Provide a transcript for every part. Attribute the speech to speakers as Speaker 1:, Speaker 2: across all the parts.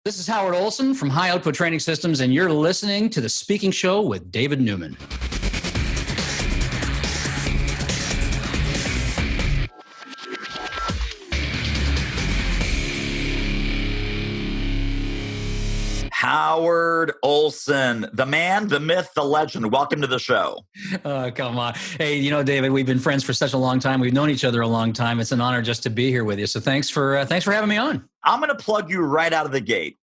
Speaker 1: This is Howard Olsen from High Output Training Systems, and you're listening to The Speaking Show with David Newman.
Speaker 2: Howard Olsen, the man, the myth, the legend. Welcome to the show.
Speaker 1: Come on. Hey, David, we've been friends for such a long time. We've known each other a long time. It's an honor just to be here with you. So thanks for having me on.
Speaker 2: I'm going to plug you right out of the gate.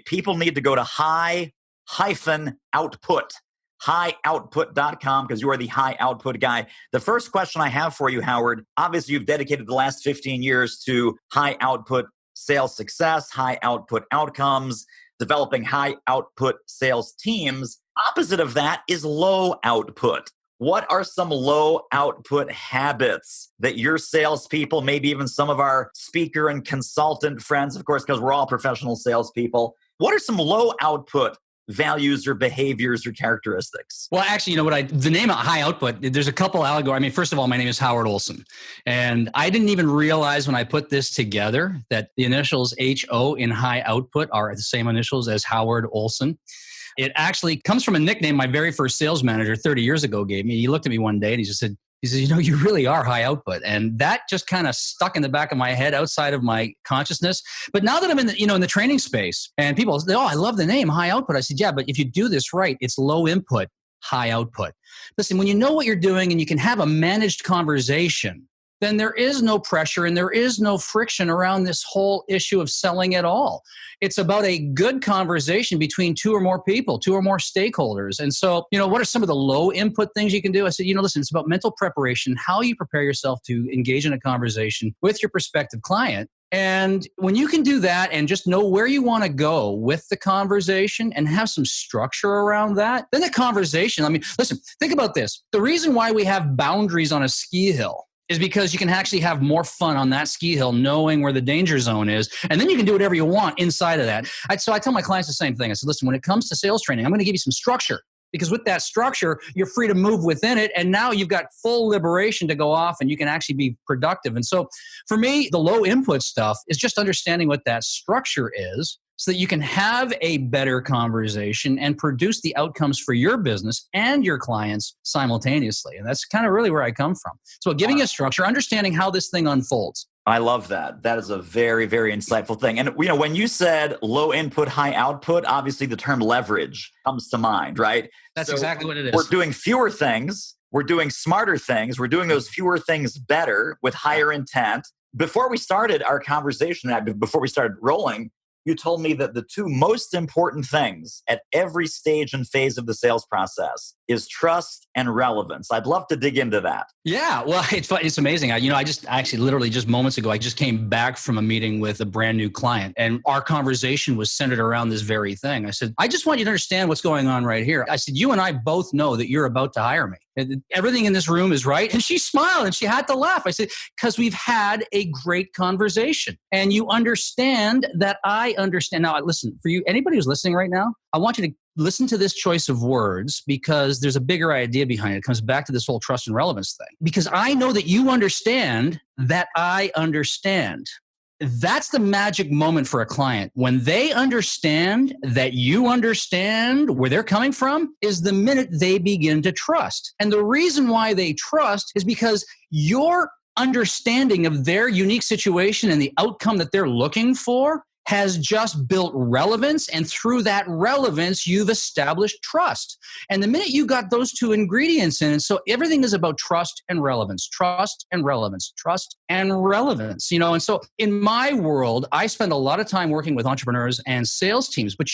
Speaker 2: People need to go to high-output.com because you are the high output guy. The first question I have for you, Howard, obviously you've dedicated the last 15 years to high output sales success, high output outcomes, developing high output sales teams. Opposite of that is low output. What are some low output habits that your salespeople, maybe even some of our speaker and consultant friends, of course, because we're all professional salespeople, what are some low output values or behaviors or characteristics?
Speaker 1: Well, actually, the name high output, there's a couple allegories. I mean, first of all, my name is Howard Olsen. And I didn't even realize when I put this together that the initials HO in high output are the same initials as Howard Olsen. It actually comes from a nickname my very first sales manager 30 years ago gave me. He looked at me one day and he said, you really are high output. And that just kind of stuck in the back of my head outside of my consciousness. But now that I'm in the training space and people say, I love the name high output. I said, yeah, but if you do this right, it's low input, high output. Listen, when you know what you're doing and you can have a managed conversation, then there is no pressure and there is no friction around this whole issue of selling at all. It's about a good conversation between two or more people, two or more stakeholders. And so, what are some of the low input things you can do? I said, listen, it's about mental preparation, how you prepare yourself to engage in a conversation with your prospective client. And when you can do that and just know where you want to go with the conversation and have some structure around that, then the conversation, listen, think about this. The reason why we have boundaries on a ski hill is because you can actually have more fun on that ski hill knowing where the danger zone is. And then you can do whatever you want inside of that. So I tell my clients the same thing. I said, listen, when it comes to sales training, I'm going to give you some structure. Because with that structure, you're free to move within it. And now you've got full liberation to go off and you can actually be productive. And so for me, the low input stuff is just understanding what that structure is so that you can have a better conversation and produce the outcomes for your business and your clients simultaneously. And that's kind of really where I come from. So giving a structure, understanding how this thing unfolds.
Speaker 2: I love that. That is a very, very insightful thing. And when you said low input, high output, obviously the term leverage comes to mind, right?
Speaker 1: That's exactly what it is.
Speaker 2: We're doing fewer things. We're doing smarter things. We're doing those fewer things better with higher intent. Before we started our conversation, before we started rolling, you told me that the two most important things at every stage and phase of the sales process is trust and relevance. I'd love to dig into that.
Speaker 1: Yeah, well, it's amazing. I just actually literally just moments ago, I just came back from a meeting with a brand new client and our conversation was centered around this very thing. I said, I just want you to understand what's going on right here. I said, you and I both know that you're about to hire me. Everything in this room is right. And she smiled and she had to laugh. I said, because we've had a great conversation and you understand that I understand. Now, listen, for you, anybody who's listening right now, I want you to listen to this choice of words because there's a bigger idea behind it. It comes back to this whole trust and relevance thing. Because I know that you understand that I understand. That's the magic moment for a client. When they understand that you understand where they're coming from is the minute they begin to trust. And the reason why they trust is because your understanding of their unique situation and the outcome that they're looking for has just built relevance. And through that relevance, you've established trust. And the minute you got those two ingredients in, so everything is about trust and relevance, trust and relevance, trust and relevance, And so in my world, I spend a lot of time working with entrepreneurs and sales teams, but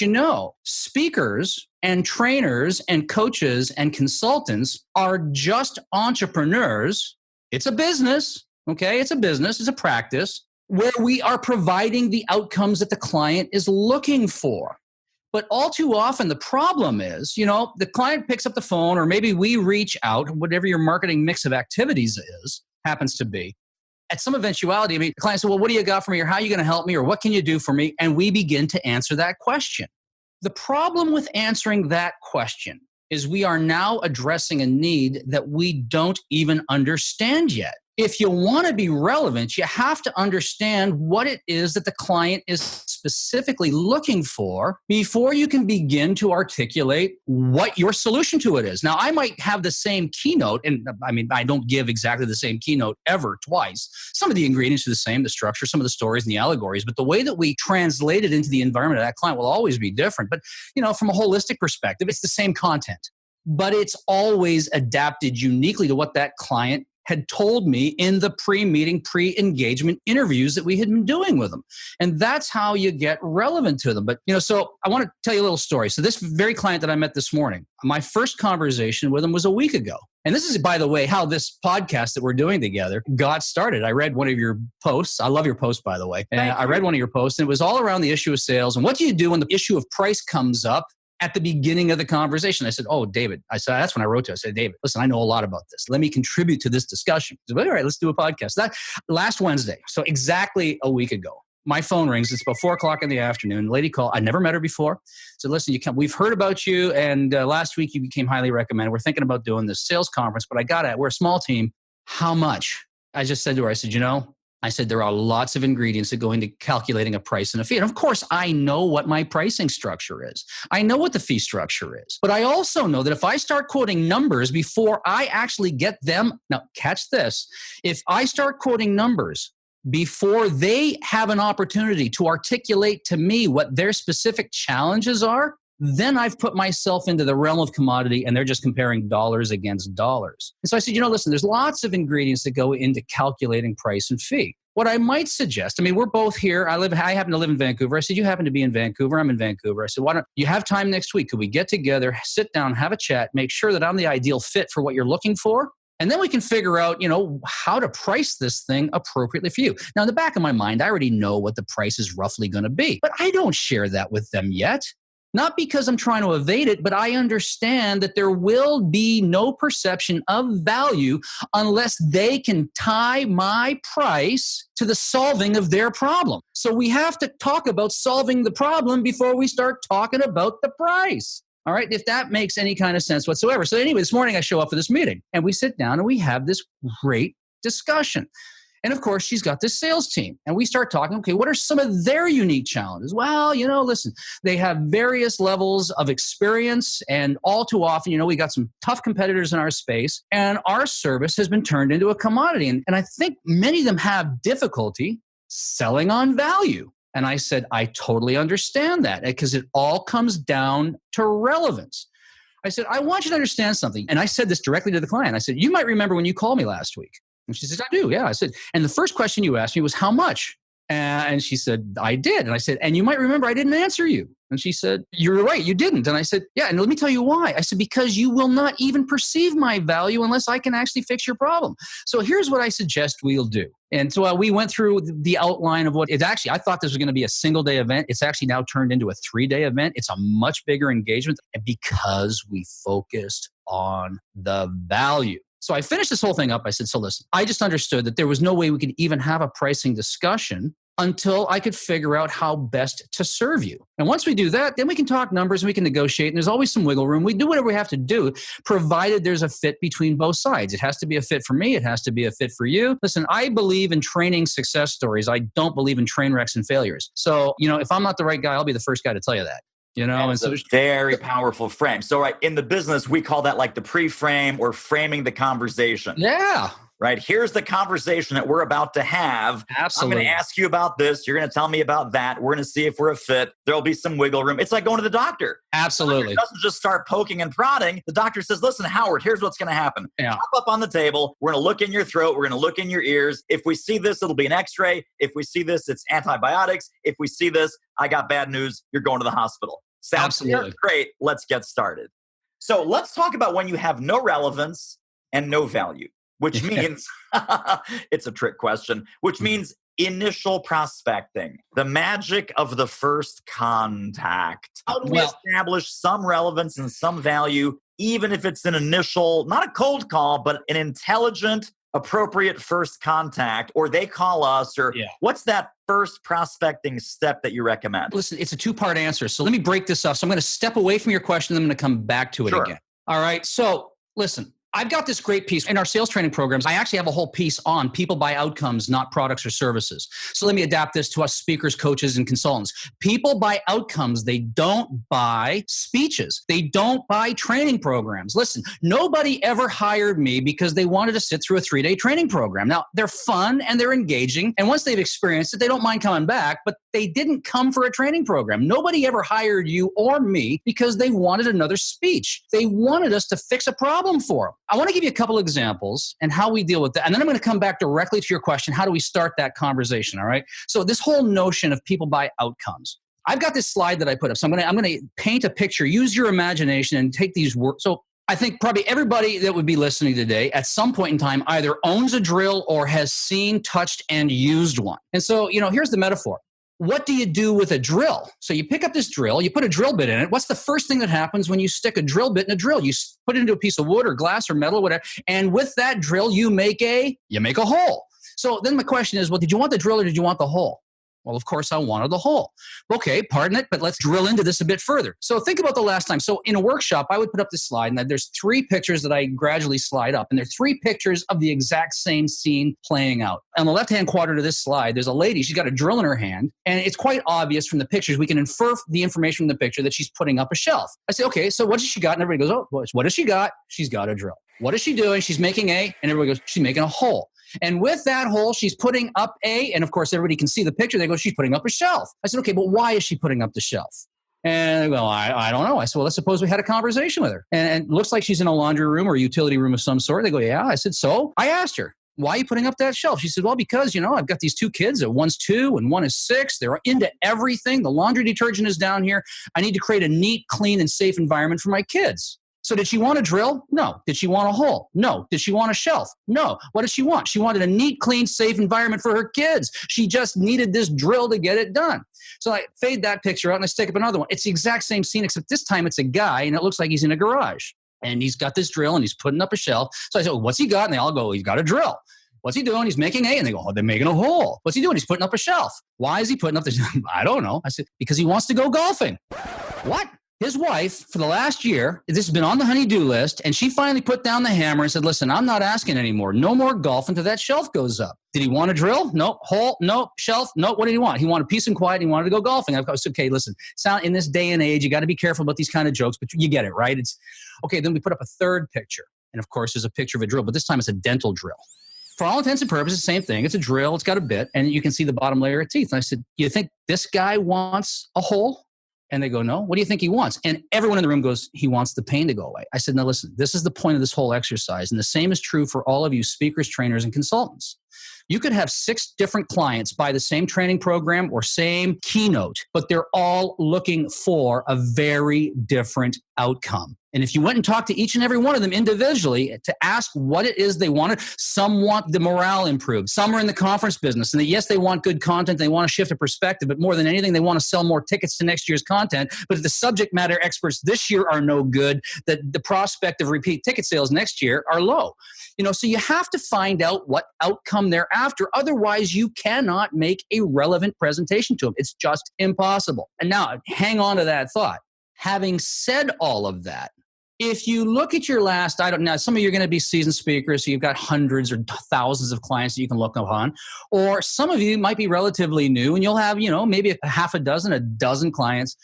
Speaker 1: speakers and trainers and coaches and consultants are just entrepreneurs. It's a business, okay? It's a business, it's a practice, where we are providing the outcomes that the client is looking for. But all too often, the problem is, the client picks up the phone or maybe we reach out, whatever your marketing mix of activities happens to be. At some eventuality, the client says, well, what do you got for me? Or how are you going to help me? Or what can you do for me? And we begin to answer that question. The problem with answering that question is we are now addressing a need that we don't even understand yet. If you want to be relevant, you have to understand what it is that the client is specifically looking for before you can begin to articulate what your solution to it is. Now, I might have the same keynote, and I mean, I don't give exactly the same keynote ever twice. Some of the ingredients are the same, the structure, some of the stories and the allegories, but the way that we translate it into the environment of that client will always be different. But, from a holistic perspective, it's the same content, but it's always adapted uniquely to what that client had told me in the pre-meeting, pre-engagement interviews that we had been doing with them. And that's how you get relevant to them. But, so I want to tell you a little story. So this very client that I met this morning, my first conversation with him was a week ago. And this is, by the way, how this podcast that we're doing together got started. I read one of your posts. I love your post, by the way. And I read one of your posts, and it was all around the issue of sales. And what do you do when the issue of price comes up at the beginning of the conversation? I said, oh, David. I said, that's when I wrote to him. I said, David, listen, I know a lot about this. Let me contribute to this discussion. He said, all right, let's do a podcast. That last Wednesday, so exactly a week ago, my phone rings. It's about 4:00 in the afternoon. A lady called. I never met her before. Said, listen, we've heard about you, and last week you became highly recommended. We're thinking about doing this sales conference, but we're a small team. How much? I just said to her, I said, I said, there are lots of ingredients that go into calculating a price and a fee. And of course, I know what my pricing structure is. I know what the fee structure is. But I also know that if I start quoting numbers before I actually get them, now catch this, if I start quoting numbers before they have an opportunity to articulate to me what their specific challenges are, then I've put myself into the realm of commodity, and they're just comparing dollars against dollars. And so I said, listen, there's lots of ingredients that go into calculating price and fee. What I might suggest, we're both here. I happen to live in Vancouver. I said, you happen to be in Vancouver. I'm in Vancouver. I said, why don't you have time next week? Could we get together, sit down, have a chat, make sure that I'm the ideal fit for what you're looking for? And then we can figure out, how to price this thing appropriately for you. Now, in the back of my mind, I already know what the price is roughly going to be, but I don't share that with them yet. Not because I'm trying to evade it, but I understand that there will be no perception of value unless they can tie my price to the solving of their problem. So we have to talk about solving the problem before we start talking about the price. All right, if that makes any kind of sense whatsoever. So anyway, this morning I show up for this meeting, and we sit down and we have this great discussion. And of course, she's got this sales team, and we start talking, okay, what are some of their unique challenges? Well, listen, they have various levels of experience, and all too often, we got some tough competitors in our space, and our service has been turned into a commodity. And I think many of them have difficulty selling on value. And I said, I totally understand that, because it all comes down to relevance. I said, I want you to understand something. And I said this directly to the client. I said, you might remember when you called me last week. And she said, I do, yeah. I said, and the first question you asked me was, how much? And she said, I did. And I said, and you might remember I didn't answer you. And she said, you're right, you didn't. And I said, yeah, and let me tell you why. I said, because you will not even perceive my value unless I can actually fix your problem. So here's what I suggest we'll do. And so we went through the outline of what it's actually, I thought this was going to be a single day event. It's actually now turned into a 3-day event. It's a much bigger engagement because we focused on the value. So I finished this whole thing up. I said, so listen, I just understood that there was no way we could even have a pricing discussion until I could figure out how best to serve you. And once we do that, then we can talk numbers and we can negotiate. And there's always some wiggle room. We do whatever we have to do, provided there's a fit between both sides. It has to be a fit for me. It has to be a fit for you. Listen, I believe in training success stories. I don't believe in train wrecks and failures. So, if I'm not the right guy, I'll be the first guy to tell you that.
Speaker 2: And so a very powerful frame. So, right, in the business, we call that like the pre-frame or framing the conversation.
Speaker 1: Yeah.
Speaker 2: Right. Here's the conversation that we're about to have.
Speaker 1: Absolutely.
Speaker 2: I'm going to ask you about this. You're going to tell me about that. We're going to see if we're a fit. There'll be some wiggle room. It's like going to the doctor.
Speaker 1: Absolutely.
Speaker 2: The doctor doesn't just start poking and prodding. The doctor says, listen, Howard, here's what's going to happen.
Speaker 1: Yeah.
Speaker 2: Hop up on the table. We're going to look in your throat. We're going to look in your ears. If we see this, it'll be an x-ray. If we see this, it's antibiotics. If we see this, I got bad news. You're going to the hospital. Sounds great. Let's get started. So let's talk about when you have no relevance and no value, which means it's a trick question, which means initial prospecting, the magic of the first contact. How do we establish some relevance and some value, even if it's an initial, not a cold call, but an intelligent, appropriate first contact, or they call us, or what's that first prospecting step that you recommend?
Speaker 1: Listen, it's a 2-part answer. So let me break this up. So I'm going to step away from your question, and I'm going to come back to it again. All right. So listen, I've got this great piece in our sales training programs. I actually have a whole piece on people buy outcomes, not products or services. So let me adapt this to us speakers, coaches, and consultants. People buy outcomes. They don't buy speeches. They don't buy training programs. Listen, nobody ever hired me because they wanted to sit through a 3-day training program. Now, they're fun and they're engaging. And once they've experienced it, they don't mind coming back, but they didn't come for a training program. Nobody ever hired you or me because they wanted another speech. They wanted us to fix a problem for them. I want to give you a couple examples and how we deal with that. And then I'm going to come back directly to your question. How do we start that conversation? All right. So this whole notion of people by outcomes. I've got this slide that I put up. So I'm going to paint a picture, use your imagination and take these words. So I think probably everybody that would be listening today at some point in time either owns a drill or has seen, touched, and used one. And so, here's the metaphor. What do you do with a drill? So you pick up this drill, you put a drill bit in it. What's the first thing that happens when you stick a drill bit in a drill? You put it into a piece of wood or glass or metal or whatever. And with that drill, you make a hole. So then the question is, well, did you want the drill or did you want the hole? Well, of course, I wanted the hole. Okay, pardon it, but let's drill into this a bit further. So think about the last time. So in a workshop, I would put up this slide, and there's 3 pictures that I gradually slide up, and they're 3 pictures of the exact same scene playing out. On the left-hand quadrant of this slide, there's a lady. She's got a drill in her hand, and it's quite obvious from the pictures. We can infer the information from the picture that she's putting up a shelf. I say, okay, so what has she got? And everybody goes, oh, what has she got? She's got a drill. What is she doing? She's making and everybody goes, she's making a hole. And with that hole, she's putting up and of course, everybody can see the picture. They go, she's putting up a shelf. I said, okay, but why is she putting up the shelf? And they go, I don't know. I said, well, let's suppose we had a conversation with her. And it looks like she's in a laundry room or a utility room of some sort. They go, yeah. I said, so? I asked her, why are you putting up that shelf? She said, well, because, I've got these 2 kids. One's 2 and one is 6. They're into everything. The laundry detergent is down here. I need to create a neat, clean, and safe environment for my kids. So did she want a drill? No. Did she want a hole? No. Did she want a shelf? No. What did she want? She wanted a neat, clean, safe environment for her kids. She just needed this drill to get it done. So I fade that picture out and I stick up another one. It's the exact same scene, except this time it's a guy and it looks like he's in a garage. And he's got this drill and he's putting up a shelf. So I said, well, what's he got? And they all go, he's got a drill. What's he doing? He's making and they go, oh, they're making a hole. What's he doing? He's putting up a shelf. Why is he putting up this? I don't know. I said, because he wants to go golfing. What? His wife, for the last year, this has been on the honey-do list, and she finally put down the hammer and said, listen, I'm not asking anymore. No more golf until that shelf goes up. Did he want a drill? No. Hole? No. Shelf? No. What did he want? He wanted peace and quiet. He wanted to go golfing. I was okay, listen, in this day and age, you got to be careful about these kind of jokes, but you get it, right? It's okay. Then we put up a third picture. And of course, there's a picture of a drill, but this time it's a dental drill. For all intents and purposes, same thing. It's a drill. It's got a bit, and you can see the bottom layer of teeth. And I said, you think this guy wants a hole? And they go, no, what do you think he wants? And everyone in the room goes, he wants the pain to go away. I said, now listen, this is the point of this whole exercise. And the same is true for all of you speakers, trainers, and consultants. You could have 6 different clients buy the same training program or same keynote, but they're all looking for a very different outcome. And if you went and talked to each and every one of them individually to ask what it is they wanted, some want the morale improved. Some are in the conference business. And yes, they want good content. They want to shift a perspective. But more than anything, they want to sell more tickets to next year's content. But if the subject matter experts this year are no good, that the prospect of repeat ticket sales next year are low. So you have to find out what outcome they're after. Otherwise, you cannot make a relevant presentation to them. It's just impossible. And now, hang on to that thought. Having said all of that, if you look at your last, I don't know, some of you are going to be seasoned speakers, so you've got hundreds or thousands of clients that you can look upon. Or some of you might be relatively new and you'll have, maybe a dozen clients.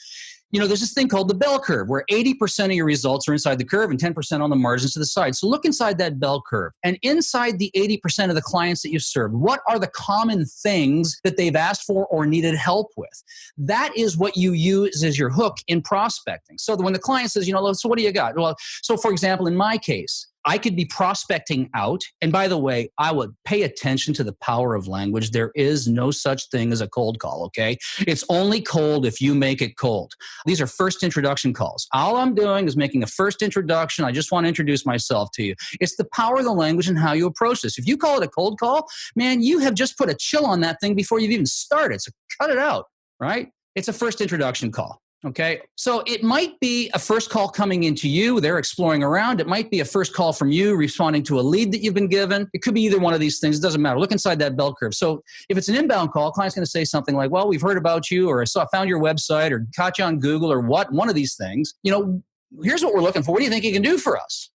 Speaker 1: There's this thing called the bell curve where 80% of your results are inside the curve and 10% on the margins to the side. So look inside that bell curve. And inside the 80% of the clients that you've served, what are the common things that they've asked for or needed help with? That is what you use as your hook in prospecting. So when the client says, so what do you got? Well, so for example, in my case, I could be prospecting out. And by the way, I would pay attention to the power of language. There is no such thing as a cold call, okay? It's only cold if you make it cold. These are first introduction calls. All I'm doing is making a first introduction. I just want to introduce myself to you. It's the power of the language and how you approach this. If you call it a cold call, man, you have just put a chill on that thing before you've even started. So cut it out, right? It's a first introduction call. Okay, so it might be a first call coming into you. They're exploring around. It might be a first call from you responding to a lead that you've been given. It could be either one of these things. It doesn't matter. Look inside that bell curve. So if it's an inbound call, client's going to say something like, well, we've heard about you, or I found your website, or caught you on Google, or one of these things. Here's what we're looking for. What do you think you can do for us?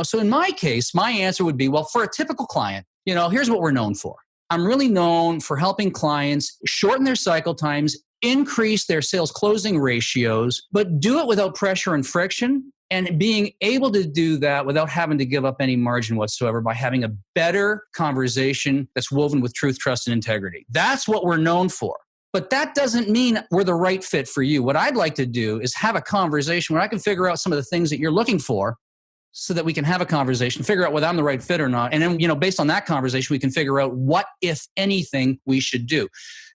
Speaker 1: So in my case, my answer would be, well, for a typical client, here's what we're known for. I'm really known for helping clients shorten their cycle times, increase their sales closing ratios, but do it without pressure and friction, and being able to do that without having to give up any margin whatsoever by having a better conversation that's woven with truth, trust, and integrity. That's what we're known for. But that doesn't mean we're the right fit for you. What I'd like to do is have a conversation where I can figure out some of the things that you're looking for so that we can have a conversation, figure out whether I'm the right fit or not. And then, based on that conversation, we can figure out what, if anything, we should do.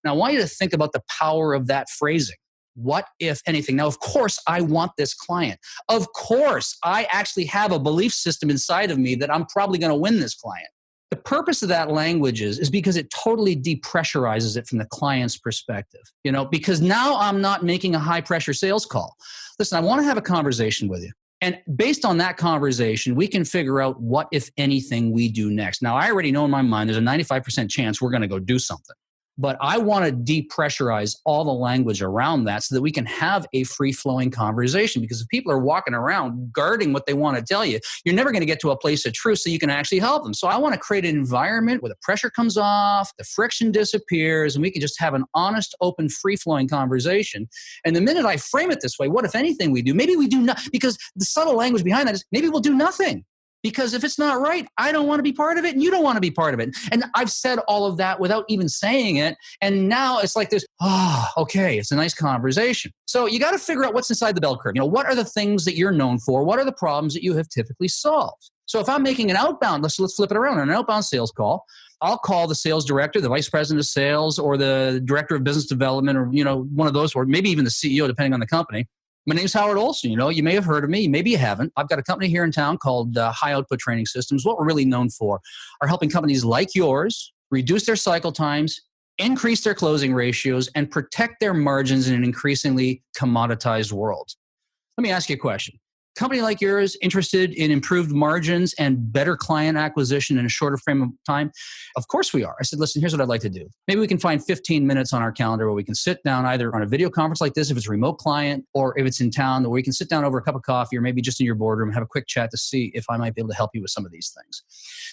Speaker 1: Now, I want you to think about the power of that phrasing. What, if anything? Now, of course, I want this client. Of course, I actually have a belief system inside of me that I'm probably going to win this client. The purpose of that language is because it totally depressurizes it from the client's perspective, because now I'm not making a high pressure sales call. Listen, I want to have a conversation with you. And based on that conversation, we can figure out what, if anything, we do next. Now, I already know in my mind there's a 95% chance we're going to go do something. But I want to depressurize all the language around that so that we can have a free-flowing conversation. Because if people are walking around guarding what they want to tell you, you're never going to get to a place of truth so you can actually help them. So I want to create an environment where the pressure comes off, the friction disappears, and we can just have an honest, open, free-flowing conversation. And the minute I frame it this way, what, if anything, we do? Maybe we do not, because the subtle language behind that is maybe we'll do nothing. Because if it's not right, I don't want to be part of it and you don't want to be part of it. And I've said all of that without even saying it. And now it's like this, okay, it's a nice conversation. So you got to figure out what's inside the bell curve. What are the things that you're known for? What are the problems that you have typically solved? So if I'm making an outbound, let's flip it around. On an outbound sales call, I'll call the sales director, the vice president of sales, or the director of business development, or one of those, or maybe even the CEO, depending on the company. My name's Howard Olsen. You may have heard of me. Maybe you haven't. I've got a company here in town called High Output Training Systems. What we're really known for are helping companies like yours reduce their cycle times, increase their closing ratios, and protect their margins in an increasingly commoditized world. Let me ask you a question. Company like yours interested in improved margins and better client acquisition in a shorter frame of time? Of course we are. I said, listen, here's what I'd like to do. Maybe we can find 15 minutes on our calendar where we can sit down either on a video conference like this, if it's a remote client, or if it's in town, where we can sit down over a cup of coffee or maybe just in your boardroom and have a quick chat to see if I might be able to help you with some of these things.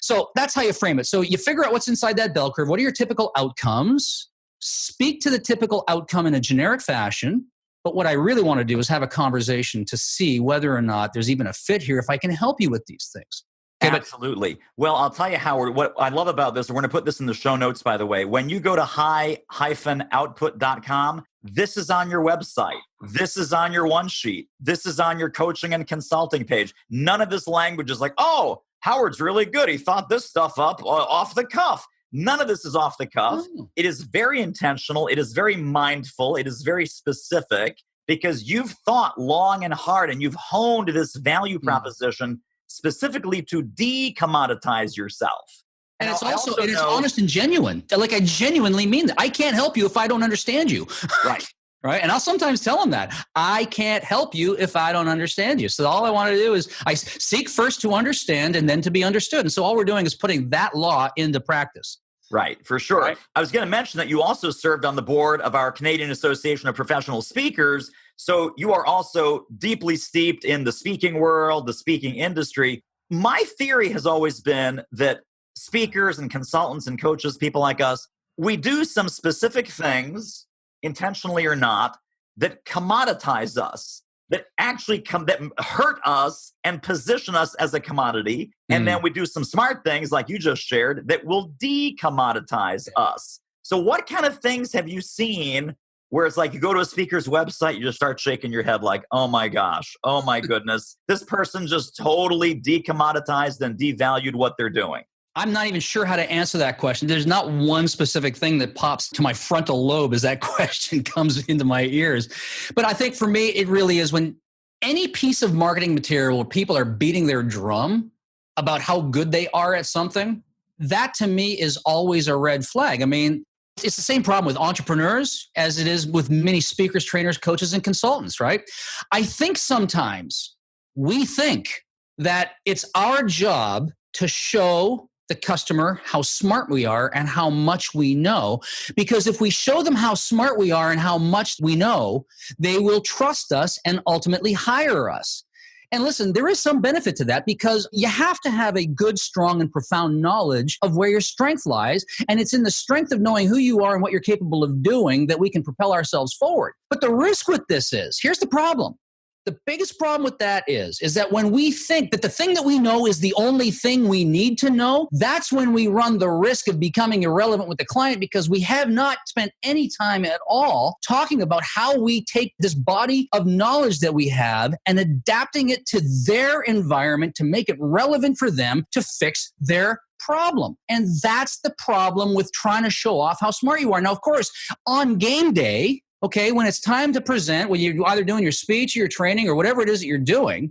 Speaker 1: So that's how you frame it. So you figure out what's inside that bell curve. What are your typical outcomes? Speak to the typical outcome in a generic fashion. But what I really want to do is have a conversation to see whether or not there's even a fit here if I can help you with these things.
Speaker 2: Okay, absolutely. Well, I'll tell you, Howard, what I love about this, and we're going to put this in the show notes, by the way. When you go to high-output.com, this is on your website. This is on your one sheet. This is on your coaching and consulting page. None of this language is like, oh, Howard's really good. He thought this stuff up off the cuff. None of this is off the cuff. It is very intentional. It is very mindful. It is very specific because you've thought long and hard and you've honed this value proposition specifically to decommoditize yourself.
Speaker 1: And it's also it's honest and genuine. Like, I genuinely mean that. I can't help you if I don't understand you.
Speaker 2: Right.
Speaker 1: Right. And I'll sometimes tell them that I can't help you if I don't understand you. So all I want to do is I seek first to understand and then to be understood. And so all we're doing is putting that law into practice.
Speaker 2: Right, for sure. Right. I was going to mention that you also served on the board of our Canadian Association of Professional Speakers. So you are also deeply steeped in the speaking world, the speaking industry. My theory has always been that speakers and consultants and coaches, people like us, we do some specific things, intentionally or not, that commoditize us, that actually that hurt us and position us as a commodity. And then we do some smart things like you just shared that will decommoditize us. So what kind of things have you seen where it's like you go to a speaker's website, you just start shaking your head like, oh my gosh, oh my goodness, this person just totally decommoditized and devalued what they're doing?
Speaker 1: I'm not even sure how to answer that question. There's not one specific thing that pops to my frontal lobe as that question comes into my ears. But I think for me, it really is when any piece of marketing material where people are beating their drum about how good they are at something, that to me is always a red flag. I mean, it's the same problem with entrepreneurs as it is with many speakers, trainers, coaches, and consultants, right? I think sometimes we think that it's our job to show the customer how smart we are and how much we know. Because if we show them how smart we are and how much we know, they will trust us and ultimately hire us. And listen, there is some benefit to that because you have to have a good, strong, and profound knowledge of where your strength lies. And it's in the strength of knowing who you are and what you're capable of doing that we can propel ourselves forward. But the risk with this is, here's the problem. The biggest problem with that is that when we think that the thing that we know is the only thing we need to know, that's when we run the risk of becoming irrelevant with the client because we have not spent any time at all talking about how we take this body of knowledge that we have and adapting it to their environment to make it relevant for them to fix their problem. And that's the problem with trying to show off how smart you are. Now, of course, on game day, okay, when it's time to present, when you're either doing your speech or your training or whatever it is that you're doing,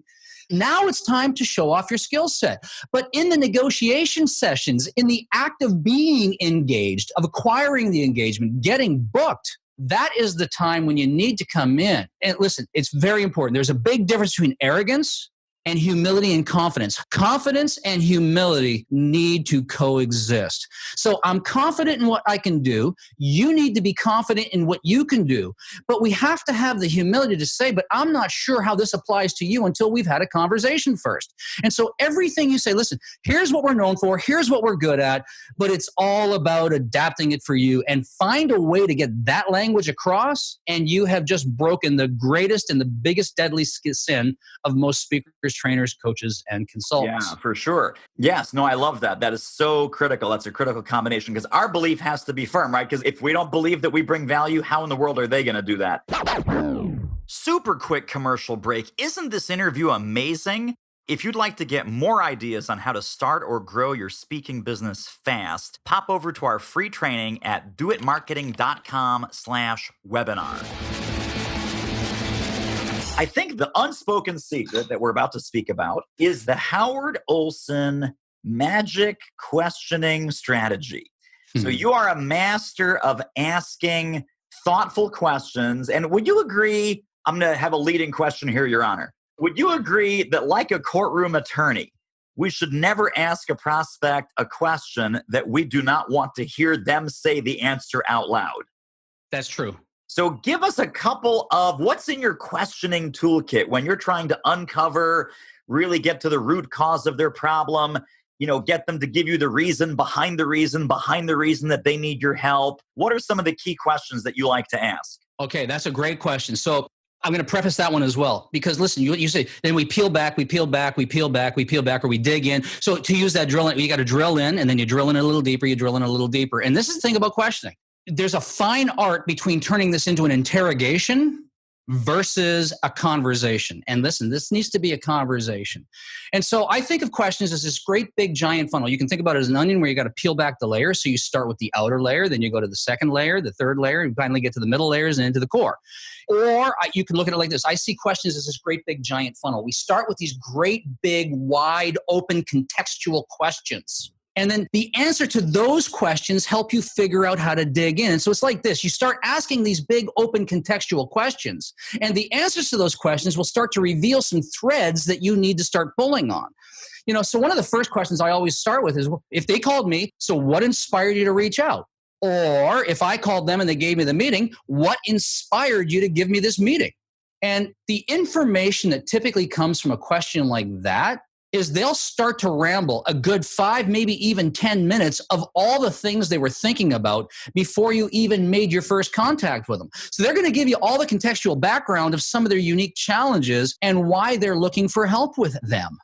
Speaker 1: now it's time to show off your skill set. But in the negotiation sessions, in the act of being engaged, of acquiring the engagement, getting booked, that is the time when you need to come in. And listen, it's very important. There's a big difference between arrogance and humility and confidence. Confidence and humility need to coexist. So I'm confident in what I can do. You need to be confident in what you can do. But we have to have the humility to say, but I'm not sure how this applies to you until we've had a conversation first. And so everything you say, listen, here's what we're known for, here's what we're good at, but it's all about adapting it for you and find a way to get that language across. And you have just broken the greatest and the biggest deadly sin of most speakers, trainers, coaches, and consultants.
Speaker 2: Yeah, for sure. Yes. No, I love that. That is so critical. That's a critical combination because our belief has to be firm, right? Because if we don't believe that we bring value, how in the world are they going to do that? Super quick commercial break. Isn't this interview amazing? If you'd like to get more ideas on how to start or grow your speaking business fast, pop over to our free training at doitmarketing.com/webinar. I think the unspoken secret that we're about to speak about is the Howard Olsen magic questioning strategy. So you are a master of asking thoughtful questions. And would you agree, I'm going to have a leading question here, Your Honor. Would you agree that like a courtroom attorney, we should never ask a prospect a question that we do not want to hear them say the answer out loud?
Speaker 1: That's true.
Speaker 2: So give us a couple of what's in your questioning toolkit when you're trying to uncover, really get to the root cause of their problem, get them to give you the reason behind the reason that they need your help. What are some of the key questions that you like to ask?
Speaker 1: Okay, that's a great question. So I'm going to preface that one as well, because listen, you say, then we peel back, or we dig in. So to use that drilling, you got to drill in, and then you drill in a little deeper, And this is the thing about questioning. There's a fine art between turning this into an interrogation versus a conversation. And listen, this needs to be a conversation. And so I think of questions as this great big giant funnel. You can think about it as an onion where you got to peel back the layers. So you start with the outer layer, then you go to the second layer, the third layer, and finally get to the middle layers and into the core. Or you can look at it like this. I see questions as this great big giant funnel. We start with these great big wide open contextual questions. And then the answer to those questions help you figure out how to dig in. And so it's like this. You start asking these big open contextual questions, and the answers to those questions will start to reveal some threads that you need to start pulling on. So one of the first questions I always start with is, if they called me, so what inspired you to reach out? Or if I called them and they gave me the meeting, what inspired you to give me this meeting? And the information that typically comes from a question like that is they'll start to ramble a good 5, maybe even 10 minutes of all the things they were thinking about before you even made your first contact with them. So they're going to give you all the contextual background of some of their unique challenges and why they're looking for help with them.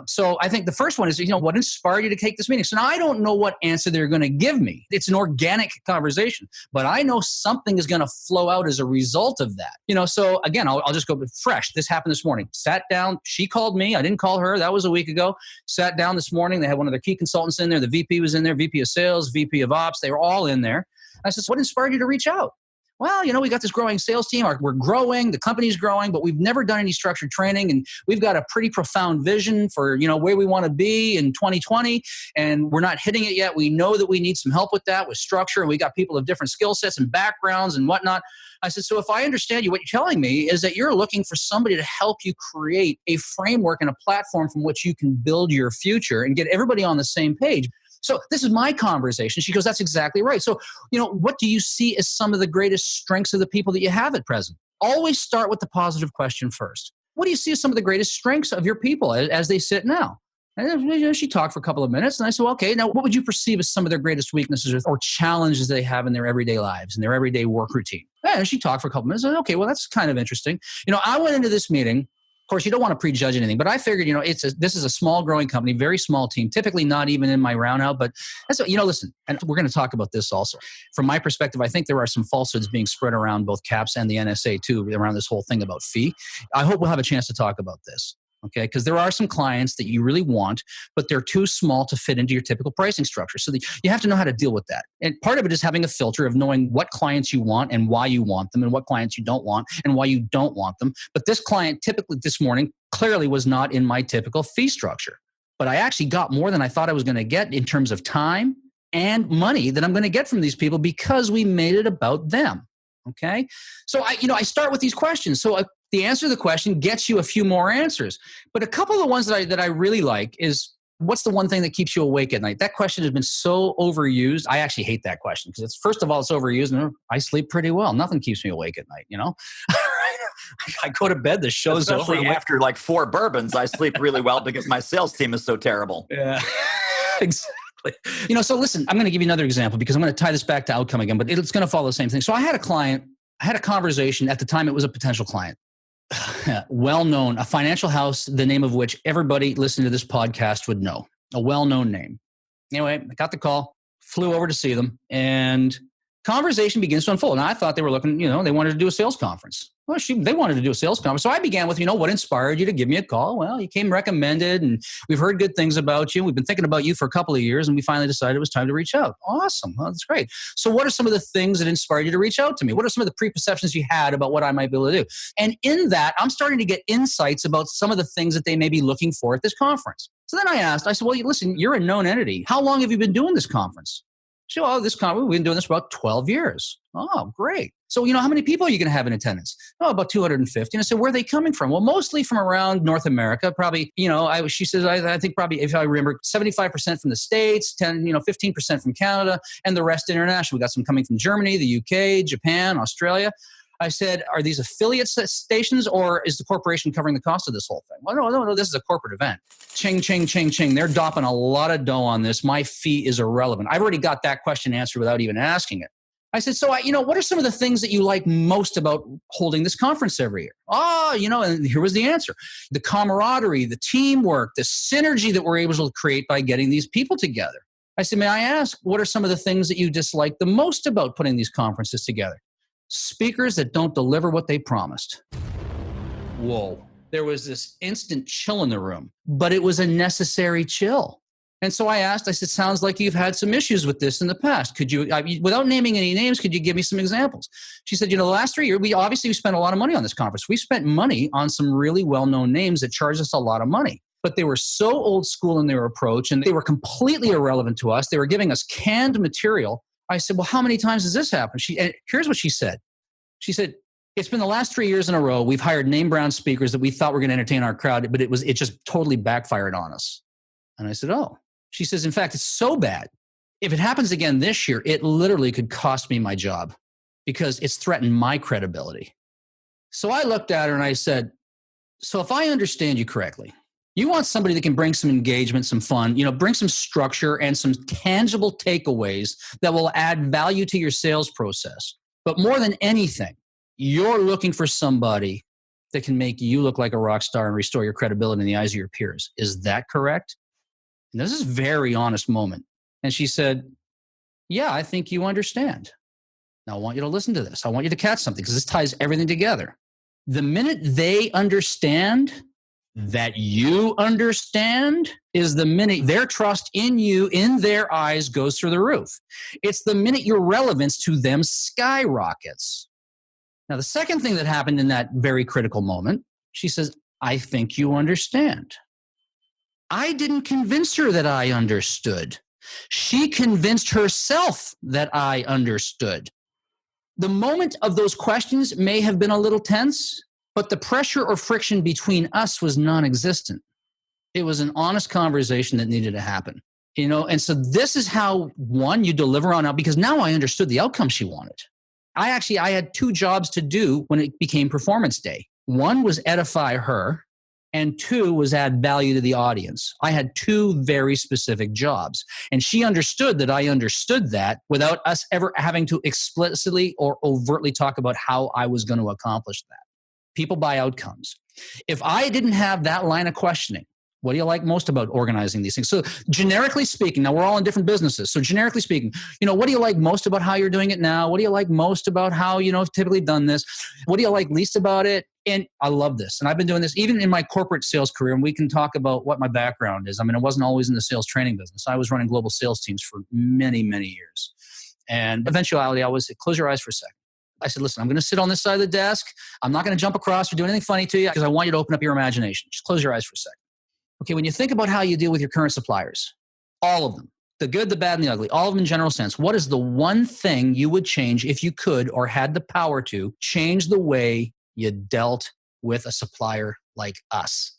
Speaker 1: So I think the first one is, what inspired you to take this meeting? So now I don't know what answer they're going to give me. It's an organic conversation, but I know something is going to flow out as a result of that. So again, I'll just go fresh. This happened this morning. Sat down. She called me. I didn't call her. That was a week ago. Sat down this morning. They had one of their key consultants in there. The VP was in there, VP of sales, VP of ops. They were all in there. I said, what inspired you to reach out? Well, we got this growing sales team. We're growing. The company's growing, but we've never done any structured training. And we've got a pretty profound vision for, where we want to be in 2020. And we're not hitting it yet. We know that we need some help with that, with structure. And we got people of different skill sets and backgrounds and whatnot. I said, so if I understand you, what you're telling me is that you're looking for somebody to help you create a framework and a platform from which you can build your future and get everybody on the same page. So this is my conversation. She goes, that's exactly right. So, what do you see as some of the greatest strengths of the people that you have at present? Always start with the positive question first. what do you see as some of the greatest strengths of your people as they sit now? And she talked for a couple of minutes, and I said, well, okay, now what would you perceive as some of their greatest weaknesses or challenges they have in their everyday lives, in their everyday work routine? And she talked for a couple of minutes. I said, okay, well, that's kind of interesting. I went into this meeting. Of course, you don't want to prejudge anything, but I figured, this is a small growing company, very small team, typically not even in my round out. But listen, and we're going to talk about this also. From my perspective, I think there are some falsehoods being spread around both CAPS and the NSA too, around this whole thing about fee. I hope we'll have a chance to talk about this. Okay, because there are some clients that you really want, but they're too small to fit into your typical pricing structure. So you have to know how to deal with that. And part of it is having a filter of knowing what clients you want and why you want them and what clients you don't want and why you don't want them. But this client typically this morning clearly was not in my typical fee structure. But I actually got more than I thought I was going to get in terms of time and money that I'm going to get from these people because we made it about them. Okay. So I start with these questions. So the answer to the question gets you a few more answers. But a couple of the ones that I really like is, what's the one thing that keeps you awake at night? That question has been so overused. I actually hate that question because first of all, it's overused and I sleep pretty well. Nothing keeps me awake at night, I go to bed, the show's over.
Speaker 2: Especially after like 4 bourbons, I sleep really well because my sales team is so terrible.
Speaker 1: Yeah, exactly. So listen, I'm going to give you another example because I'm going to tie this back to outcome again, but it's going to follow the same thing. So I had a client, I had a conversation. At the time, it was a potential client. Well-known, a financial house, the name of which everybody listening to this podcast would know, a well-known name. Anyway, I got the call, flew over to see them, and conversation begins to unfold. And I thought they were looking, they wanted to do a sales conference. Well, they wanted to do a sales conference. So I began with, what inspired you to give me a call? Well, you came recommended and we've heard good things about you. We've been thinking about you for a couple of years and we finally decided it was time to reach out. Awesome. Well, that's great. So what are some of the things that inspired you to reach out to me? What are some of the preconceptions you had about what I might be able to do? And in that, I'm starting to get insights about some of the things that they may be looking for at this conference. So then I said, well, listen, you're a known entity. How long have you been doing this conference? She said, this conference, we've been doing this for about 12 years. Oh, great. So, how many people are you going to have in attendance? Oh, about 250. And I said, where are they coming from? Well, mostly from around North America. Probably, she says, I think probably, if I remember, 75% from the States, 15% from Canada, and the rest international. We got some coming from Germany, the UK, Japan, Australia. I said, are these affiliate stations or is the corporation covering the cost of this whole thing? Well, no, this is a corporate event. Ching, ching, ching, ching. They're dopping a lot of dough on this. My fee is irrelevant. I've already got that question answered without even asking it. I said, so, what are some of the things that you like most about holding this conference every year? And here was the answer. The camaraderie, the teamwork, the synergy that we're able to create by getting these people together. I said, may I ask, what are some of the things that you dislike the most about putting these conferences together? Speakers that don't deliver what they promised. Whoa. There was this instant chill in the room, but it was a necessary chill. And so I said, sounds like you've had some issues with this in the past. Could you, without naming any names, could you give me some examples? She said, the last 3 years, we spent a lot of money on this conference. We spent money on some really well-known names that charged us a lot of money. But they were so old school in their approach and they were completely irrelevant to us. They were giving us canned material. I said, well, how many times has this happened? And here's what she said. She said, it's been the last 3 years in a row. We've hired name brand speakers that we thought were going to entertain our crowd, but it just totally backfired on us. And I said, oh. She says, in fact, it's so bad. If it happens again this year, it literally could cost me my job because it's threatened my credibility. So I looked at her and I said, so if I understand you correctly, you want somebody that can bring some engagement, some fun, bring some structure and some tangible takeaways that will add value to your sales process. But more than anything, you're looking for somebody that can make you look like a rock star and restore your credibility in the eyes of your peers. Is that correct? And this is a very honest moment. And she said, yeah, I think you understand. Now I want you to listen to this. I want you to catch something because this ties everything together. The minute they understand that you understand is the minute their trust in you, in their eyes, goes through the roof. It's the minute your relevance to them skyrockets. Now, the second thing that happened in that very critical moment, she says, I think you understand. I didn't convince her that I understood. She convinced herself that I understood. The moment of those questions may have been a little tense, but the pressure or friction between us was non-existent. It was an honest conversation that needed to happen. And so this is how, one, you deliver on out, because now I understood the outcome she wanted. I had 2 jobs to do when it became performance day. One was edify her, and two was add value to the audience. I had two very specific jobs. And she understood that I understood that without us ever having to explicitly or overtly talk about how I was going to accomplish that. People buy outcomes. If I didn't have that line of questioning, what do you like most about organizing these things? So generically speaking, now we're all in different businesses. So generically speaking, what do you like most about how you're doing it now? What do you like most about how, you've typically done this? What do you like least about it? And I love this. And I've been doing this even in my corporate sales career. And we can talk about what my background is. I mean, I wasn't always in the sales training business. I was running global sales teams for many, many years. And eventuality, I was, close your eyes for a second. I said, listen, I'm going to sit on this side of the desk. I'm not going to jump across or do anything funny to you because I want you to open up your imagination. Just close your eyes for a second. Okay, when you think about how you deal with your current suppliers, all of them, the good, the bad, and the ugly, all of them in general sense, what is the one thing you would change if you could or had the power to change the way you dealt with a supplier like us?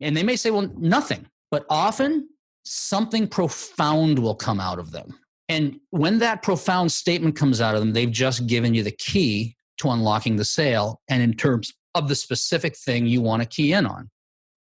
Speaker 1: And they may say, well, nothing. But often something profound will come out of them. And when that profound statement comes out of them, they've just given you the key to unlocking the sale and in terms of the specific thing you want to key in on.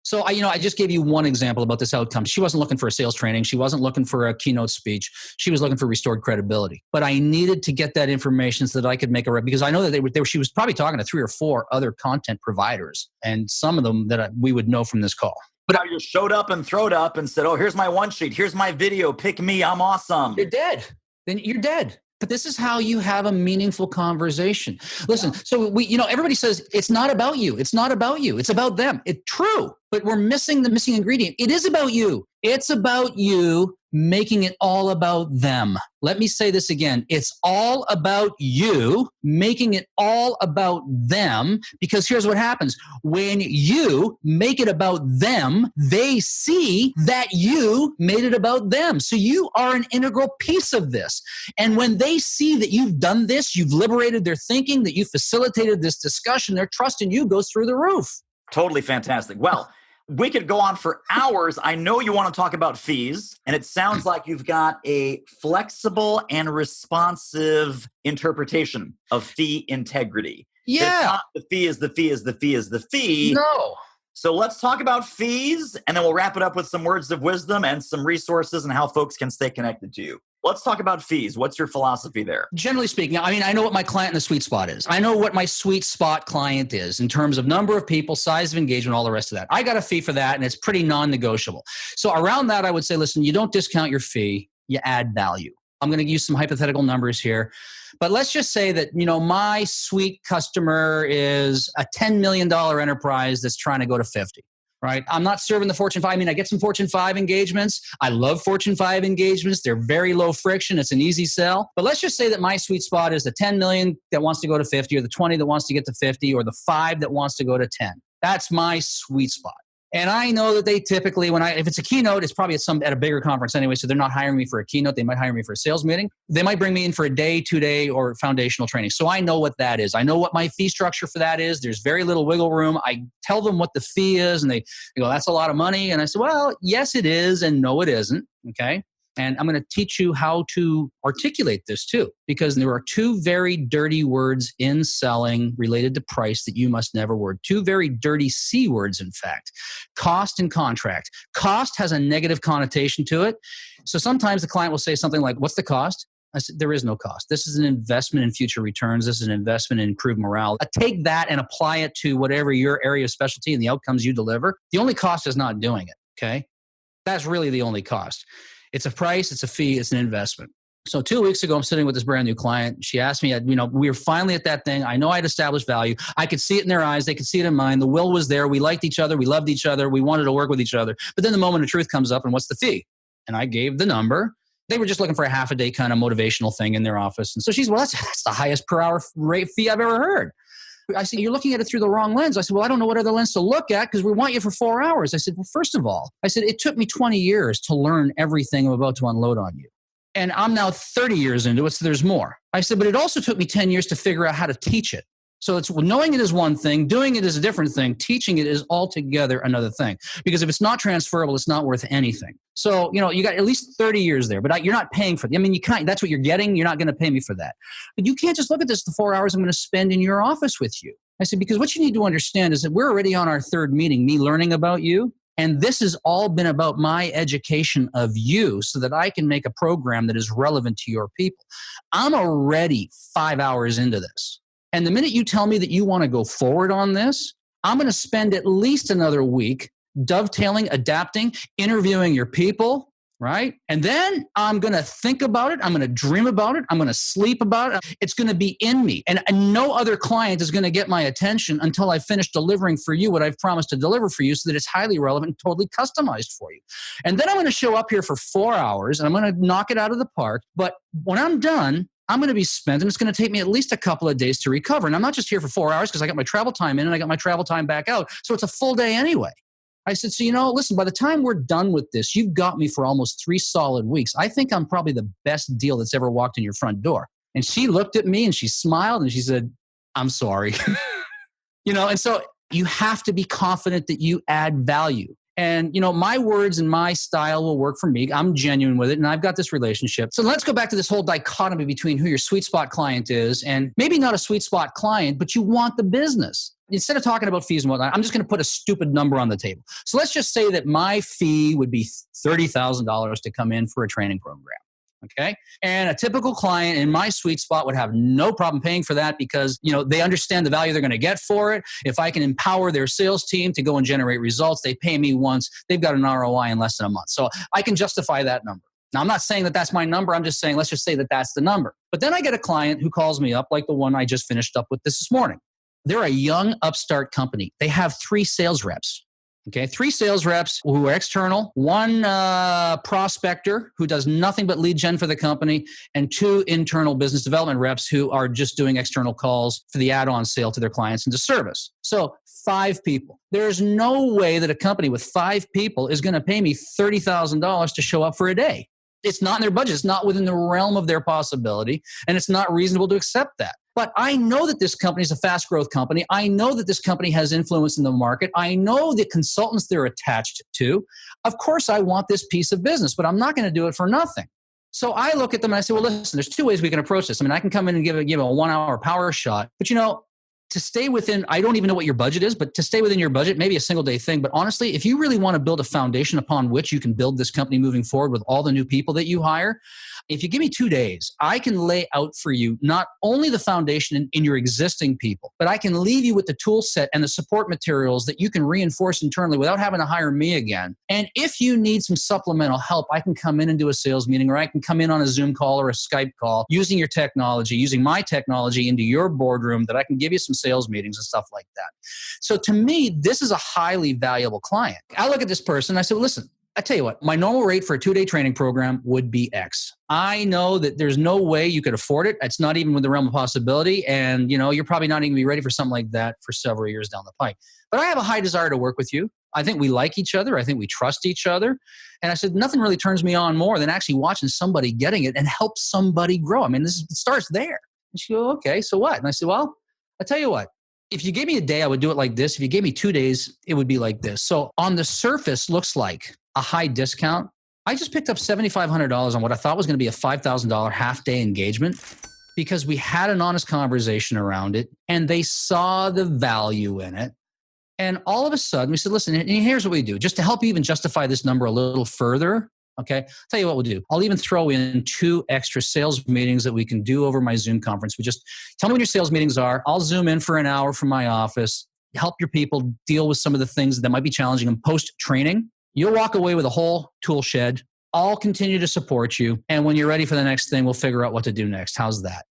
Speaker 1: So I just gave you one example about this outcome. She wasn't looking for a sales training. She wasn't looking for a keynote speech. She was looking for restored credibility. But I needed to get that information so that I could make a because I know that she was probably talking to 3 or 4 other content providers, and some of them that we would know from this call.
Speaker 2: But now you showed up and throwed up and said, oh, here's my one sheet. Here's my video. Pick me. I'm awesome.
Speaker 1: You're dead. Then you're dead. But this is how you have a meaningful conversation. Listen, so everybody says it's not about you. It's not about you. It's about them. It's true, but we're missing the missing ingredient. It is about you. It's about you making it all about them. Let me say this again. It's all about you making it all about them, because here's what happens. When you make it about them, they see that you made it about them. So you are an integral piece of this. And when they see that you've done this, you've liberated their thinking, that you facilitated this discussion, their trust in you goes through the roof.
Speaker 2: Totally fantastic. Well, we could go on for hours. I know you want to talk about fees, and it sounds like you've got a flexible and responsive interpretation of fee integrity.
Speaker 1: Yeah.
Speaker 2: It's not the fee is the fee is the fee is the fee.
Speaker 1: No.
Speaker 2: So let's talk about fees, and then we'll wrap it up with some words of wisdom and some resources and how folks can stay connected to you. Let's talk about fees. What's your philosophy there?
Speaker 1: Generally speaking, I know what my client in the sweet spot is. I know what my sweet spot client is in terms of number of people, size of engagement, all the rest of that. I got a fee for that, and it's pretty non-negotiable. So around that, I would say, listen, you don't discount your fee, you add value. I'm going to use some hypothetical numbers here. But let's just say that, my sweet customer is a $10 million enterprise that's trying to go to 50. Right? I'm not serving the Fortune 5. I get some Fortune 5 engagements. I love Fortune 5 engagements. They're very low friction. It's an easy sell. But let's just say that my sweet spot is the 10 million that wants to go to 50, or the 20 that wants to get to 50, or the 5 that wants to go to 10. That's my sweet spot. And I know that they typically, if it's a keynote, it's probably at a bigger conference anyway, so they're not hiring me for a keynote. They might hire me for a sales meeting. They might bring me in for a day, 2-day, or foundational training. So I know what that is. I know what my fee structure for that is. There's very little wiggle room. I tell them what the fee is, and they go, that's a lot of money. And I say, well, yes, it is, and no, it isn't. Okay. And I'm going to teach you how to articulate this too, because there are 2 very dirty words in selling related to price that you must never word. 2 very dirty C words, in fact: cost and contract. Cost has a negative connotation to it. So sometimes the client will say something like, what's the cost? I said, there is no cost. This is an investment in future returns. This is an investment in improved morale. Take that and apply it to whatever your area of specialty and the outcomes you deliver. The only cost is not doing it. Okay. That's really the only cost. It's a price, it's a fee, it's an investment. So 2 weeks ago, I'm sitting with this brand new client. She asked me, we were finally at that thing. I know I'd established value. I could see it in their eyes. They could see it in mine. The will was there. We liked each other. We loved each other. We wanted to work with each other. But then the moment of truth comes up, and what's the fee? And I gave the number. They were just looking for a half a day kind of motivational thing in their office. And so she's, well, that's the highest per hour rate fee I've ever heard. I said, you're looking at it through the wrong lens. I said, well, I don't know what other lens to look at because we want you for 4 hours. I said, well, first of all, it took me 20 years to learn everything I'm about to unload on you. And I'm now 30 years into it, so there's more. I said, but it also took me 10 years to figure out how to teach it. So knowing it is one thing, doing it is a different thing, teaching it is altogether another thing. Because if it's not transferable, it's not worth anything. So, you got at least 30 years there, but you're not paying for it. You can't, that's what you're getting. You're not going to pay me for that. But you can't just look at this, the 4 hours I'm going to spend in your office with you. I said, because what you need to understand is that we're already on our third meeting, me learning about you. And this has all been about my education of you so that I can make a program that is relevant to your people. I'm already 5 hours into this. And the minute you tell me that you want to go forward on this, I'm going to spend at least another week dovetailing, adapting, interviewing your people, right? And then I'm going to think about it. I'm going to dream about it. I'm going to sleep about it. It's going to be in me. And no other client is going to get my attention until I finish delivering for you what I've promised to deliver for you so that it's highly relevant and totally customized for you. And then I'm going to show up here for 4 hours and I'm going to knock it out of the park. But when I'm done, I'm going to be spent, and it's going to take me at least a couple of days to recover. And I'm not just here for 4 hours because I got my travel time in and I got my travel time back out. So it's a full day anyway. I said, so, listen, by the time we're done with this, you've got me for almost 3 solid weeks. I think I'm probably the best deal that's ever walked in your front door. And she looked at me and she smiled and she said, I'm sorry. And so you have to be confident that you add value. And, my words and my style will work for me. I'm genuine with it. And I've got this relationship. So let's go back to this whole dichotomy between who your sweet spot client is and maybe not a sweet spot client, but you want the business. Instead of talking about fees and whatnot, I'm just going to put a stupid number on the table. So let's just say that my fee would be $30,000 to come in for a training program. Okay. And a typical client in my sweet spot would have no problem paying for that because, they understand the value they're going to get for it. If I can empower their sales team to go and generate results, they pay me once, they've got an ROI in less than a month. So I can justify that number. Now, I'm not saying that that's my number. I'm just saying, let's just say that that's the number. But then I get a client who calls me up like the one I just finished up with this morning. They're a young upstart company. They have 3 sales reps. Okay, 3 sales reps who are external, 1 prospector who does nothing but lead gen for the company, and 2 internal business development reps who are just doing external calls for the add-on sale to their clients into service. So 5 people. There's no way that a company with 5 people is going to pay me $30,000 to show up for a day. It's not in their budget. It's not within the realm of their possibility, and it's not reasonable to accept that. But I know that this company is a fast growth company. I know that this company has influence in the market. I know the consultants they're attached to. Of course, I want this piece of business, but I'm not going to do it for nothing. So I look at them and I say, well, listen, there's 2 ways we can approach this. I mean, I can come in and give a 1-hour power shot, but to stay within, I don't even know what your budget is, but to stay within your budget, maybe a single day thing. But honestly, if you really want to build a foundation upon which you can build this company moving forward with all the new people that you hire, if you give me 2 days, I can lay out for you not only the foundation in your existing people, but I can leave you with the tool set and the support materials that you can reinforce internally without having to hire me again. And if you need some supplemental help, I can come in and do a sales meeting, or I can come in on a Zoom call or a Skype call using your technology, using my technology into your boardroom that I can give you some sales meetings and stuff like that. So to me, this is a highly valuable client. I look at this person and I say, well, listen, I tell you what, my normal rate for a 2-day training program would be X. I know that there's no way you could afford it. It's not even within the realm of possibility. And, you're probably not even going to be ready for something like that for several years down the pike. But I have a high desire to work with you. I think we like each other. I think we trust each other. And I said, nothing really turns me on more than actually watching somebody getting it and help somebody grow. I mean, it starts there. And she goes, okay, so what? And I said, well, I tell you what. If you gave me a day, I would do it like this. If you gave me 2 days, it would be like this. So on the surface, looks like a high discount. I just picked up $7,500 on what I thought was going to be a $5,000 half-day engagement because we had an honest conversation around it and they saw the value in it. And all of a sudden, we said, listen, and here's what we do. Just to help you even justify this number a little further, okay, tell you what we'll do. I'll even throw in 2 extra sales meetings that we can do over my Zoom conference. We just tell me when your sales meetings are. I'll Zoom in for an hour from my office, help your people deal with some of the things that might be challenging them post-training. You'll walk away with a whole tool shed. I'll continue to support you. And when you're ready for the next thing, we'll figure out what to do next. How's that?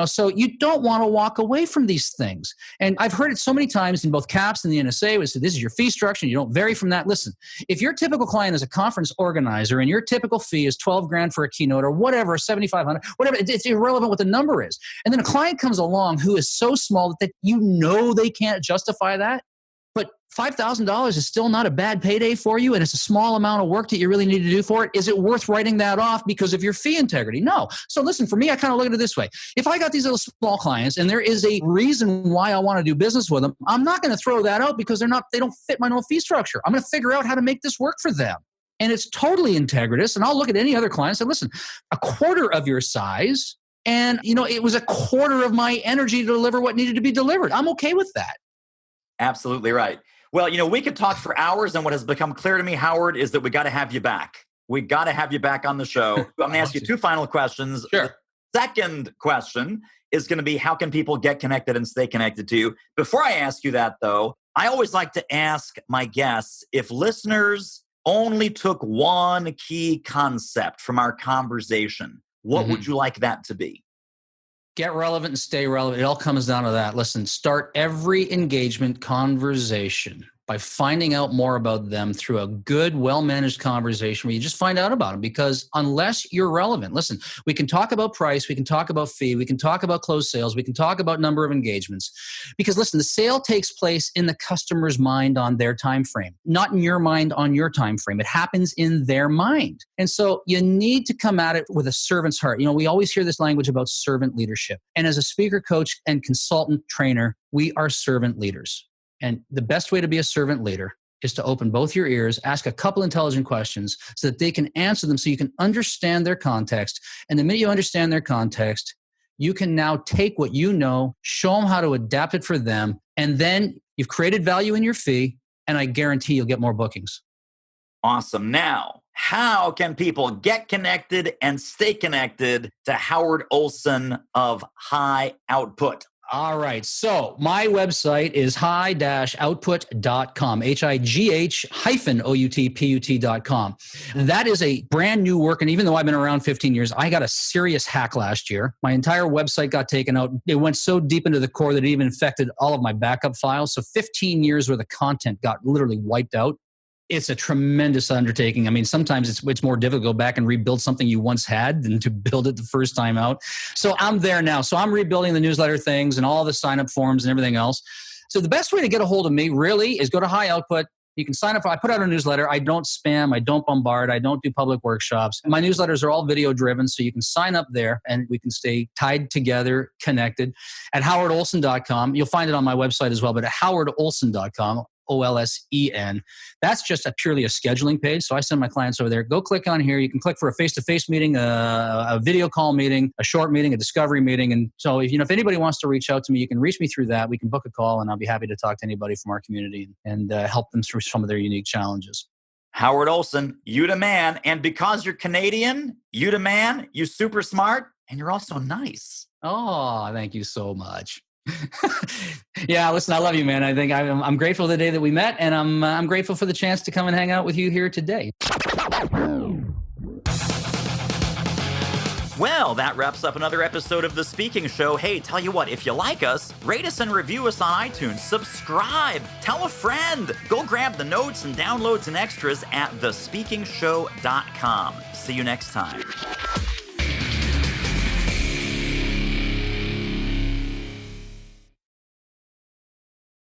Speaker 1: So you don't want to walk away from these things. And I've heard it so many times in both CAPS and the NSA. We said, this is your fee structure. And you don't vary from that. Listen, if your typical client is a conference organizer and your typical fee is $12,000 for a keynote or whatever, $7,500, whatever, it's irrelevant what the number is. And then a client comes along who is so small that they can't justify that. But $5,000 is still not a bad payday for you, and it's a small amount of work that you really need to do for it. Is it worth writing that off because of your fee integrity? No. So listen, for me, I kind of look at it this way. If I got these little small clients and there is a reason why I want to do business with them, I'm not going to throw that out because they don't fit my normal fee structure. I'm going to figure out how to make this work for them. And it's totally integritous. And I'll look at any other client and say, listen, a quarter of your size And, it was a quarter of my energy to deliver what needed to be delivered. I'm okay with that.
Speaker 2: Absolutely right. Well, we could talk for hours, and what has become clear to me, Howard, is that we got to have you back. We got to have you back on the show. I'm going to ask you two final questions.
Speaker 1: Sure.
Speaker 2: The second question is going to be, how can people get connected and stay connected to you? Before I ask you that, though, I always like to ask my guests, if listeners only took one key concept from our conversation, what would you like that to be?
Speaker 1: Get relevant and stay relevant. It all comes down to that. Listen, start every engagement conversation by finding out more about them through a good, well-managed conversation where you just find out about them. Because unless you're relevant, listen, we can talk about price, we can talk about fee, we can talk about closed sales, we can talk about number of engagements. Because listen, the sale takes place in the customer's mind on their time frame, not in your mind on your time frame. It happens in their mind. And so you need to come at it with a servant's heart. We always hear this language about servant leadership. And as a speaker, coach, and consultant trainer, we are servant leaders. And the best way to be a servant leader is to open both your ears, ask a couple intelligent questions so that they can answer them so you can understand their context. And the minute you understand their context, you can now take what you know, show them how to adapt it for them, and then you've created value in your fee, and I guarantee you'll get more bookings.
Speaker 2: Awesome. Now, how can people get connected and stay connected to Howard Olsen of High Output?
Speaker 1: All right. So my website is high-output.com, HIGH-OUTPUT.com. That is a brand new work. And even though I've been around 15 years, I got a serious hack last year. My entire website got taken out. It went so deep into the core that it even infected all of my backup files. So 15 years worth of content got literally wiped out. It's a tremendous undertaking. I mean, sometimes it's more difficult to go back and rebuild something you once had than to build it the first time out. So I'm there now. So I'm rebuilding the newsletter things and all the sign-up forms and everything else. So the best way to get a hold of me really is go to High Output. You can sign up. I put out a newsletter. I don't spam. I don't bombard. I don't do public workshops. My newsletters are all video driven, so you can sign up there and we can stay tied together, connected. At howardolsen.com. You'll find it on my website as well, but at howardolsen.com. Olsen. That's just purely a scheduling page. So I send my clients over there. Go click on here. You can click for a face-to-face meeting, a video call meeting, a short meeting, a discovery meeting. And so if anybody wants to reach out to me, you can reach me through that. We can book a call, and I'll be happy to talk to anybody from our community and help them through some of their unique challenges.
Speaker 2: Howard Olsen, you the man. And because you're Canadian, you the man, you super smart, and you're also nice.
Speaker 1: Oh, thank you so much. Yeah, listen, I love you, man. I think I'm grateful the day that we met, and I'm grateful for the chance to come and hang out with you here today.
Speaker 2: Well, that wraps up another episode of The Speaking Show. Hey, tell you what, if you like us, rate us and review us on iTunes. Subscribe. Tell a friend. Go grab the notes and downloads and extras at thespeakingshow.com. See you next time.